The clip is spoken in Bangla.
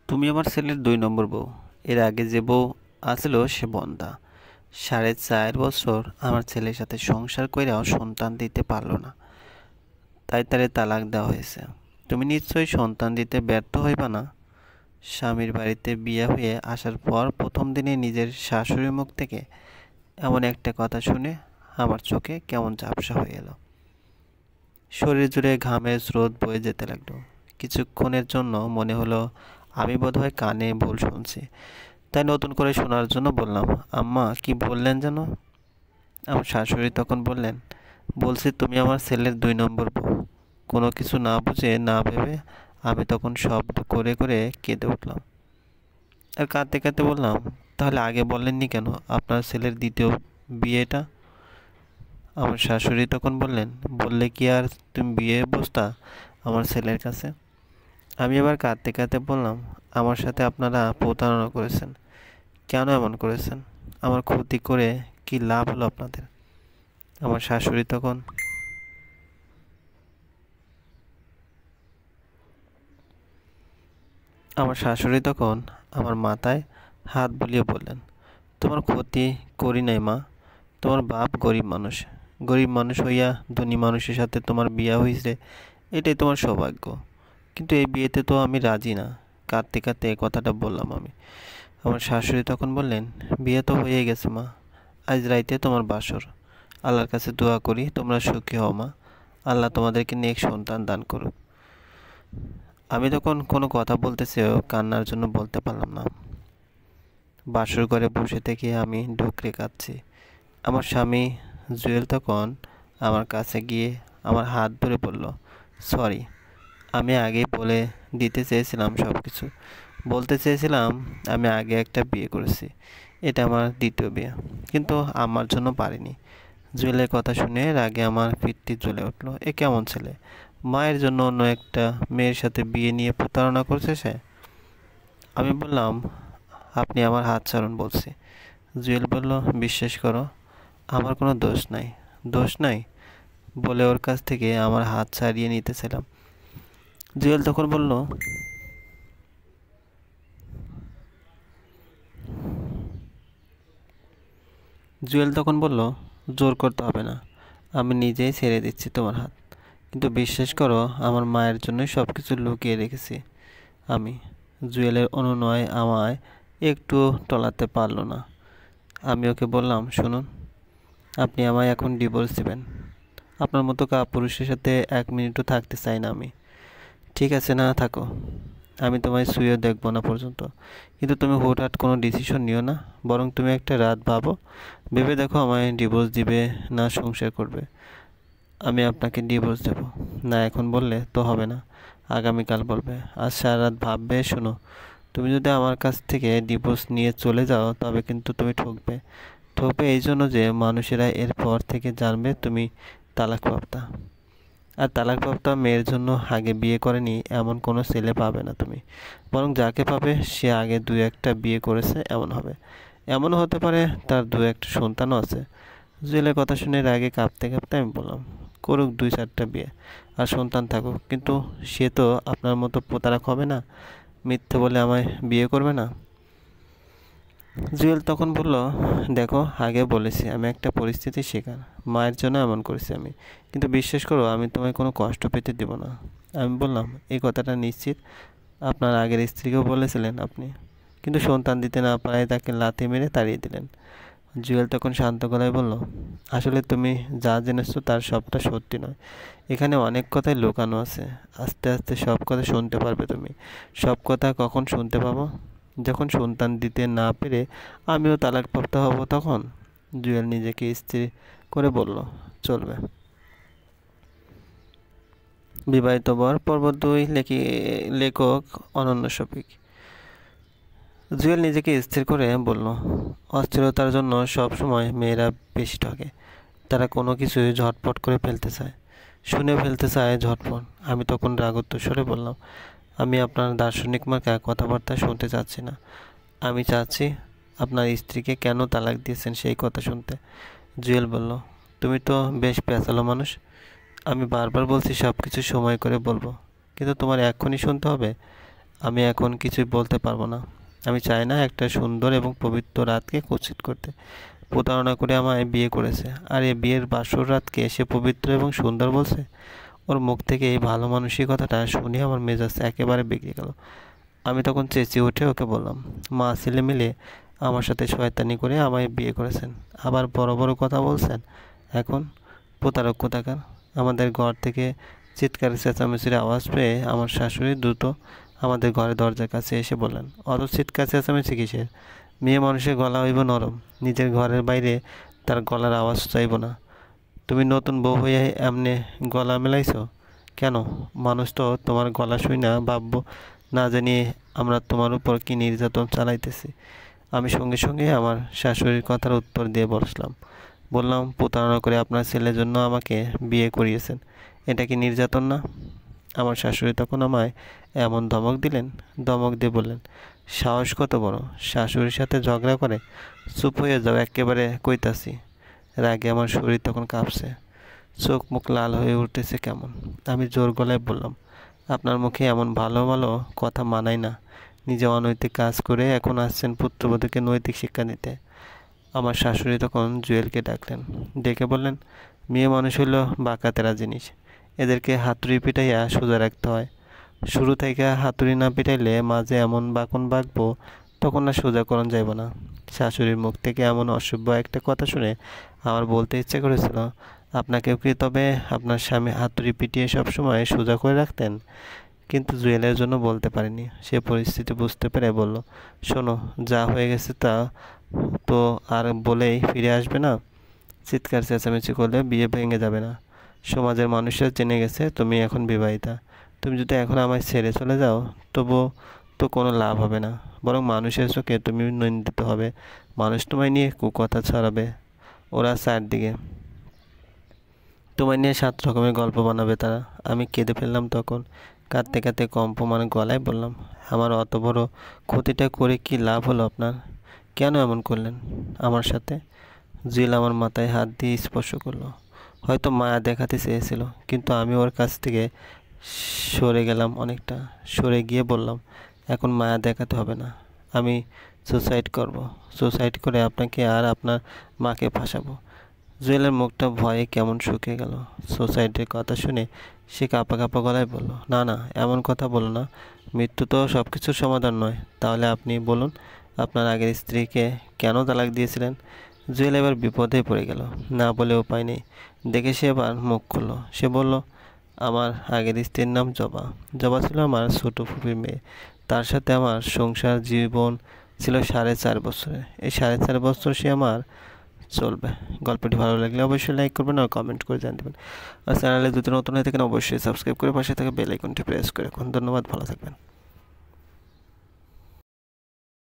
তুমি আমার ছেলের ২ নম্বর বউ। এর আগে যে বউ আছিল সে বন্ধ্যা। ৪.৫ বছর আমার ছেলের সাথে সংসার কইরাও সন্তান দিতে পারল না, তাই তারে তালাক দেওয়া হয়েছে। তুমি নিশ্চয়ই সন্তান দিতে ব্যর্থ হইবা না। স্বামীর বাড়িতে বিয়ে হয়ে আসার পর প্রথম দিনে নিজের শাশুড়ির মুখ থেকে এমন একটা কথা শুনে আমার চোখে কেমন ঝাপসা হয়ে এলো। শরীর জুড়ে ঘামের স্রোত বয়ে যেতে লাগলো। কিছুক্ষণের জন্য মনে হলো আমি বোধহয় কানে ভুল শুনছি, তাই নতুন করে শোনার জন্য বললাম, আম্মা কি বললেন যেন? আমার শাশুড়ি তখন বললেন, বলছি তুমি আমার ছেলের ২ নম্বর বউ। কোনো কিছু না বুঝে না ভেবে আমি তখন শব্দ করে করে কেঁদে উঠলাম। আর কাঁদতে কাঁদতে বললাম, তাহলে আগে বললেননি কেন আপনার ছেলের দ্বিতীয় বিয়েটা? আমার শাশুড়ি তখন বললেন, বললে কি আর তুমি বিয়ে বসতা আমার ছেলের কাছে? আমি আবার কাঁদতে কাঁদতে বললাম, আমার সাথে আপনারা প্রতারণা করেছেন। কেন এমন করেছেন? আমার ক্ষতি করে কি লাভ হলো আপনাদের? আমার শাশুড়ি তখন আমার মাথায় হাত বুলিয়ে বললেন, তোমার ক্ষতি করি নাই মা। তোমার বাপ গরিব মানুষ। গরিব মানুষ হইয়া ধনী মানুষের সাথে তোমার বিয়ে হয়েছে, এটাই তোমার সৌভাগ্য। কিন্তু এই বিয়েতে তো আমি রাজি না। কাঁদতে কাঁদতে এই কথাটা বললাম আমি। আমার শাশুড়ি তখন বললেন, বিয়ে তো হয়ে গেছে মা। আজ রাইতে তোমার বাসর। আল্লাহর কাছে দোয়া করি তোমরা সুখী হও মা। আল্লাহ তোমাদেরকে নেক সন্তান দান করুক। আমি তখন কোনো কথা বলতে চেয়েও কান্নার জন্য বলতে পারলাম না। বাসর ঘরে বসে থেকে আমি ঢুকরে কাঁদছি। আমার স্বামী জুয়েল তখন আমার কাছে গিয়ে আমার হাত ধরে বলল, সরি, আমি আগেই বলে দিতে চেয়েছিলাম সব কিছু। বলতে চেয়েছিলাম আমি আগে একটা বিয়ে করেছি, এটা আমার দ্বিতীয় বিয়ে, কিন্তু আমার জন্য পারিনি। জুয়েলের কথা শুনে রাগে আমার পিত্তি জ্বলে উঠলো। এ কেমন ছেলে? মায়ের জন্য অন্য একটা মেয়ের সাথে বিয়ে নিয়ে প্রতারণা করছে সে। আমি বললাম, আপনি আমার হাত ছাড়ুন বলছি। জুয়েল বলল, বিশ্বাস করো, আমার কোনো দোষ নাই। দোষ নাই বলে ওর কাছ থেকে আমার হাত ছাড়িয়ে নিতেছিলাম। জুয়েল তখন বলল, জোর করতে হবে না, আমি নিজেই ছেড়ে দিচ্ছি তোমার হাত। কিন্তু বিশ্বাস করো, আমার মায়ের জন্যই সব কিছু লুকিয়ে রেখেছি আমি। জুয়েলের অনুনয় আমায় একটু টলাতে পারলো না। আমি ওকে বললাম, শুনুন, আপনি আমায় এখন ডিভোর্স দিবেন। আপনার মতো পুরুষের সাথে 1 মিনিটও থাকতে চাই না আমি। ঠিক আছে, না থাকো, আমি তোমায় শুয়েও দেখবো না পর্যন্ত। কিন্তু তুমি হুটহাট কোনো ডিসিশন নিও না, বরং তুমি একটা রাত ভাবো, ভেবে দেখো আমায় ডিভোর্স দিবে না সংসার করবে। আমি আপনাকে ডিভোর্স দেবো। না এখন বললে তো হবে না, আগামীকাল বলবে। আজ সারা রাত ভাববে। শোনো, তুমি যদি আমার কাছ থেকে ডিভোর্স নিয়ে চলে যাও তবে কিন্তু তুমি ঠকবে। ঠকবে এই জন্য যে মানুষেরা এরপর থেকে জানবে তুমি তালাকপ্রাপ্তা। আর তালাকপ্রাপ্তা মেয়ের জন্য আগে বিয়ে করেনি এমন কোনো ছেলে পাবে না তুমি। বরং যাকে পাবে সে আগে 2-1টা বিয়ে করেছে এমন হবে। এমনও হতে পারে তার 2-1টা সন্তানও আছে। জুয়েলের কথা শুনে রাগে কাঁপতে কাঁপতে আমি বললাম, করুক 2-4টা বিয়ে আর সন্তান থাকুক, কিন্তু সে তো আপনার মতো প্রতারক হবে না, মিথ্যে বলে আমায় বিয়ে করবে না। জুয়েল তখন বলল, দেখো, আগে বলেছি আমি একটা পরিস্থিতির শিকার। মায়ের জন্য এমন করেছি আমি, কিন্তু বিশ্বাস করো আমি তোমায় কোনো কষ্ট পেতে দেব না। আমি বললাম, এই কথাটা নিশ্চিত? আপনার আগের স্ত্রীকেও বলেছিলেন আপনি, কিন্তু সন্তান দিতে না পারায় তাকে লাথি মেরে তাড়িয়ে দিলেন। জুয়েল তখন শান্ত গলায় বলল, আসলে তুমি যা জেনেছো তার সবটা সত্যি নয়। এখানে অনেক কথাই লুকানো আছে। আস্তে আস্তে সব কথা শুনতে পারবে তুমি। সব কথা কখন শুনতে পাবো? যখন সন্তান দিতে না পেরে আমিও তালাকপ্রাপ্ত হব তখন। জুয়েল নিজেকে স্থির করে বলল, চলবে। বিবাহিত বর পর্ব 2, লেখক অনন্য শফিক। জুয়েল নিজেকে স্থির করে বলল, অস্থিরতার জন্য সব সময় মেয়েরা বেশি ঠকে। তারা কোনো কিছুই ঝটপট করে ফেলতে চায়, শুনে ফেলতে চায় ঝটপট। আমি তখন রাগত্ব স্বরে বললাম, আমি আপনার দার্শনিক মার্কা কথাবার্তা শুনতে চাচ্ছি না। আমি চাচ্ছি আপনার স্ত্রীকে কেন তালাক দিয়েছেন সেই কথা শুনতে। জুয়েল বলল, তুমি তো বেশ পেঁচালো মানুষ। আমি বারবার বলছি সব কিছু সময় করে বলবো, কিন্তু তোমার এক্ষুনি শুনতে হবে। আমি এখন কিছুই বলতে পারবো না। আমি চাই না একটা সুন্দর এবং পবিত্র রাতকে কুৎসিত করতে। প্রতারণা করে আমায় বিয়ে করেছে, আর এই বিয়ের বাসর রাতকে সে পবিত্র এবং সুন্দর বলছে। ওর মুখ থেকে এই ভালো মানুষই কথাটা শুনে আমার মেজাজ একেবারে বিগড়ে গেল। আমি তখন চেঁচিয়ে উঠে ওকে বললাম, মা ছেলে মিলে আমার সাথে শয়তানি করে আমায় বিয়ে করেছেন, আবার বড় বড় কথা বলছেন এখন। প্রতারক কোথাকার। আমাদের ঘর থেকে চিৎকার চেঁচামেচির আওয়াজ পেয়ে আমার শাশুড়ি দ্রুত আমাদের ঘরের দরজার কাছে এসে বললেন, অত চিৎকার চেঁচামেচি কিসের? মেয়ে মানুষের গলা হইব নরম, নিজের ঘরের বাইরে তার গলার আওয়াজ চাইব না। তুমি নতুন বউ হয়ে এমনি গলা মেলাইছো কেন? মানুষ তো তোমার গলা শুই না ভাববো না জানিয়ে আমরা তোমার উপর কি নির্যাতন চালাইতেছি। আমি সঙ্গে সঙ্গে আমার শাশুড়ির কথার উত্তর দিয়ে বললাম, প্রতারণা করে আপনার ছেলের জন্য আমাকে বিয়ে করিয়েছেন, এটা কি নির্যাতন না? আমার শাশুড়ি তখন আমায় এমন ধমক দিয়ে বললেন, সাহস কত বড়, শাশুড়ির সাথে ঝগড়া করে? চুপ হয়ে যাও একেবারে কইতাছি। রাগে আমার শরীর তখন কাঁপছে, চোখ মুখ লাল হয়ে উঠতেছে কেমন। আমি জোর গলায় বললাম, আপনার মুখে এমন ভালো ভালো কথা মানায় না। নিজে অনৈতিক কাজ করে এখন আসছেন পুত্রবধূকে নৈতিক শিক্ষা দিতে। আমার শাশুড়ি তখন জুয়েলকে ডাকলেন, ডেকে বললেন, মেয়ে মানুষ হইল বাঁকা তেরা জিনিস, এদেরকে হাতুড়ি পিটাইয়া সোজা রাখতে হয়। শুরু থেকে হাতুড়ি না পিটাইলে মাঝে এমন বাঁকন বাঁকবো তখন আর সোজা করণ যাইব না। শাশুড়ির মুখ থেকে এমন অসভ্য একটা কথা শুনে আমার বলতে ইচ্ছে করেছিল, আপনাকেও কি তবে আপনার স্বামী হাতুড়ি পিটিয়ে সবসময় সোজা করে রাখতেন? কিন্তু জুয়েলের জন্য বলতে পারিনি। সে পরিস্থিতি বুঝতে পেরে বলল, শোনো, যা হয়ে গেছে তা তো আর বলেই ফিরে আসবে না। চিৎকার চেঁচামেচি করলে বিয়ে ভেঙে যাবে না। সমাজের মানুষরা জেনে গেছে তুমি এখন বিবাহিতা। তুমি যদি এখন আমায় ছেড়ে চলে যাও তবুও তো কোনো লাভ হবে না, বরং মানুষের চোখে তুমি নিন্দিত হবে। মানুষ তোমায় নিয়ে কুকথা ছড়াবে, ওরা চারদিকে তোমায় নিয়ে 7 রকমের গল্প বানাবে তারা। আমি কেঁদে ফেললাম তখন, কাঁদতে কাঁদতে কম্পমান গলায় বললাম, আমার অত বড় ক্ষতিটা করে কি লাভ হলো আপনার? কেন এমন করলেন আমার সাথে? জুয়েল আমার মাথায় হাত দিয়ে স্পর্শ করলো। হয়তো মায়া দেখাতে চেয়েছিল, কিন্তু আমি ওর কাছ থেকে সরে গেলাম অনেকটা। সরে গিয়ে বললাম, এখন মায়া দেখাতে হবে না, আমি সুসাইড করব। সুসাইড করে আপনাকে আর আপনার মাকে ফাঁসাবো। জুয়েলের মুখটা ভয়ে কেমন শুকিয়ে গেল। সুসাইডের কথা শুনে সে কাঁপা কাঁপা গলায় বলল, না না, এমন কথা বলো না, মৃত্যু তো সব কিছুর সমাধান নয়। তাহলে আপনি বলুন, আপনার আগের স্ত্রীকে কেন তালাক দিয়েছিলেন? জুয়েল এবার বিপদে পড়ে গেল, না বলে উপায় নেই। দেখে সে এবার মুখ খুলল। সে বলল, আমার আগের স্ত্রীর নাম জবা। জবা ছিল আমার ছোটো ফুপির মেয়ে। তার সাথে আমার সংসার জীবন ছিল 4.5 বছরে। এই 4.5 বছর সে আমার চলবে। গল্পটি ভালো লাগলে অবশ্যই লাইক করবেন আর কমেন্ট করে জানিয়ে দেবেন। আর চ্যানেলে যদি নতুন হয়ে থাকেন অবশ্যই সাবস্ক্রাইব করে পাশে থাকা বেল আইকনটি প্রেস করে রাখুন। ধন্যবাদ, ভালো থাকবেন।